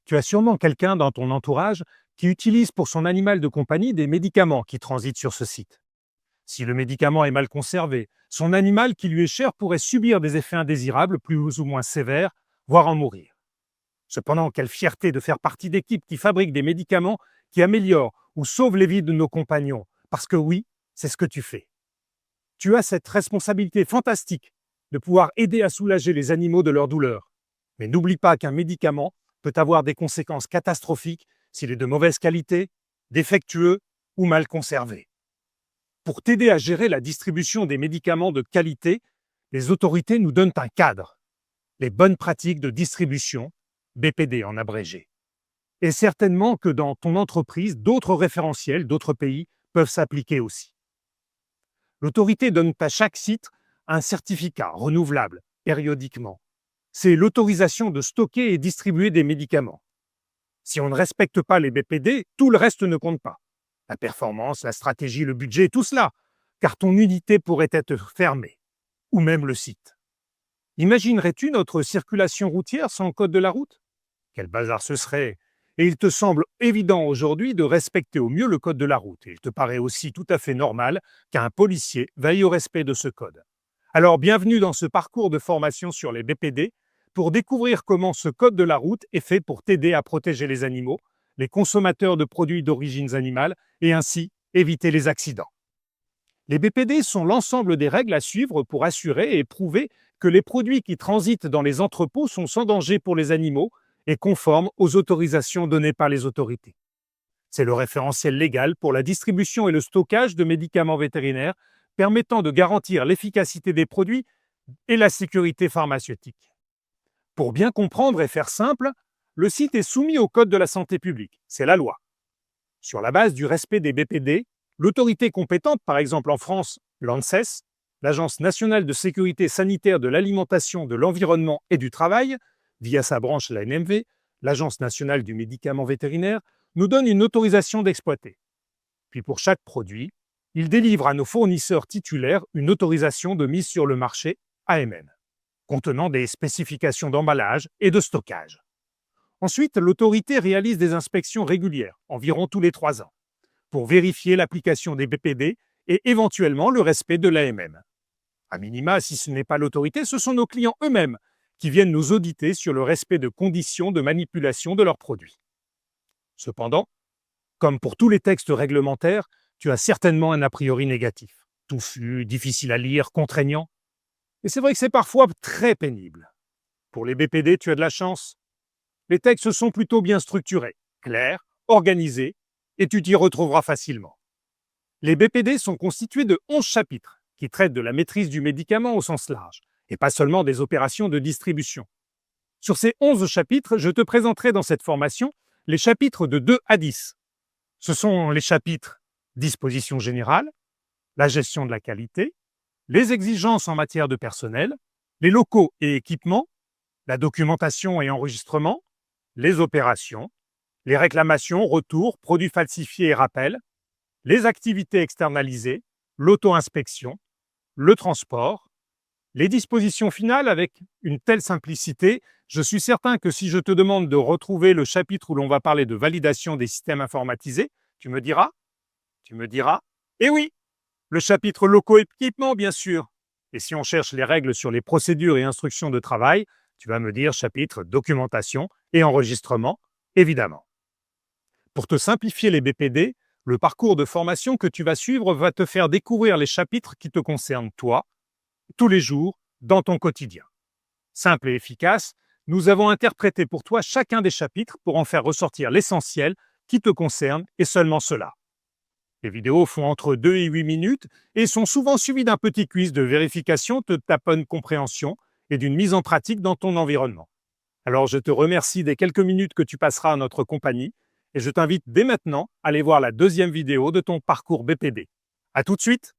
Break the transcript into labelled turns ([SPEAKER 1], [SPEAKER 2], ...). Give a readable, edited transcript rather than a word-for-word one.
[SPEAKER 1] Tu as sûrement quelqu'un dans ton entourage qui utilise pour son animal de compagnie des médicaments qui transitent sur ce site. Si le médicament est mal conservé, son animal qui lui est cher pourrait subir des effets indésirables plus ou moins sévères, voire en mourir. Cependant, quelle fierté de faire partie d'équipes qui fabriquent des médicaments qui améliorent ou sauvent les vies de nos compagnons, parce que oui, c'est ce que tu fais. Tu as cette responsabilité fantastique de pouvoir aider à soulager les animaux de leur douleur. Mais n'oublie pas qu'un médicament peut avoir des conséquences catastrophiques s'il est de mauvaise qualité, défectueux ou mal conservé. Pour t'aider à gérer la distribution des médicaments de qualité, les autorités nous donnent un cadre, les bonnes pratiques de distribution, BPD en abrégé. Et certainement que dans ton entreprise, d'autres référentiels d'autres pays peuvent s'appliquer aussi. L'autorité donne à chaque site un certificat renouvelable périodiquement. C'est l'autorisation de stocker et distribuer des médicaments. Si on ne respecte pas les BPD, tout le reste ne compte pas. La performance, la stratégie, le budget, tout cela, car ton unité pourrait être fermée, ou même le site. Imaginerais-tu notre circulation routière sans code de la route? Quel bazar ce serait! Et il te semble évident aujourd'hui de respecter au mieux le code de la route. Et il te paraît aussi tout à fait normal qu'un policier veille au respect de ce code. Alors bienvenue dans ce parcours de formation sur les BPD pour découvrir comment ce code de la route est fait pour t'aider à protéger les animaux, les consommateurs de produits d'origine animale et ainsi éviter les accidents. Les BPD sont l'ensemble des règles à suivre pour assurer et prouver que les produits qui transitent dans les entrepôts sont sans danger pour les animaux et conformes aux autorisations données par les autorités. C'est le référentiel légal pour la distribution et le stockage de médicaments vétérinaires permettant de garantir l'efficacité des produits et la sécurité pharmaceutique. Pour bien comprendre et faire simple, le site est soumis au Code de la santé publique, c'est la loi. Sur la base du respect des BPD, l'autorité compétente, par exemple en France, l'ANSES, l'Agence nationale de sécurité sanitaire de l'alimentation, de l'environnement et du travail, via sa branche la NMV, l'Agence nationale du médicament vétérinaire, nous donne une autorisation d'exploiter. Puis pour chaque produit, il délivre à nos fournisseurs titulaires une autorisation de mise sur le marché AMM, contenant des spécifications d'emballage et de stockage. Ensuite, l'autorité réalise des inspections régulières, environ tous les 3 ans, pour vérifier l'application des BPD et éventuellement le respect de l'AMM. A minima, si ce n'est pas l'autorité, ce sont nos clients eux-mêmes qui viennent nous auditer sur le respect de conditions de manipulation de leurs produits. Cependant, comme pour tous les textes réglementaires, tu as certainement un a priori négatif, touffu, difficile à lire, contraignant. Et c'est vrai que c'est parfois très pénible. Pour les BPD, tu as de la chance. Les textes sont plutôt bien structurés, clairs, organisés, et tu t'y retrouveras facilement. Les BPD sont constitués de 11 chapitres qui traitent de la maîtrise du médicament au sens large, et pas seulement des opérations de distribution. Sur ces 11 chapitres, je te présenterai dans cette formation les chapitres de 2 à 10. Ce sont les chapitres dispositions générales, la gestion de la qualité, les exigences en matière de personnel, les locaux et équipements, la documentation et enregistrement, les opérations, les réclamations, retours, produits falsifiés et rappels, les activités externalisées, l'auto-inspection, le transport, les dispositions finales avec une telle simplicité, je suis certain que si je te demande de retrouver le chapitre où l'on va parler de validation des systèmes informatisés, tu me diras, eh oui, le chapitre locaux et équipements, bien sûr. Et si on cherche les règles sur les procédures et instructions de travail, tu vas me dire chapitre documentation et enregistrement, évidemment. Pour te simplifier les BPD, le parcours de formation que tu vas suivre va te faire découvrir les chapitres qui te concernent toi, tous les jours, dans ton quotidien. Simple et efficace, nous avons interprété pour toi chacun des chapitres pour en faire ressortir l'essentiel qui te concerne et seulement cela. Les vidéos font entre 2 et 8 minutes et sont souvent suivies d'un petit quiz de vérification de ta bonne compréhension et d'une mise en pratique dans ton environnement. Alors je te remercie des quelques minutes que tu passeras à notre compagnie et je t'invite dès maintenant à aller voir la deuxième vidéo de ton parcours BPD. À tout de suite!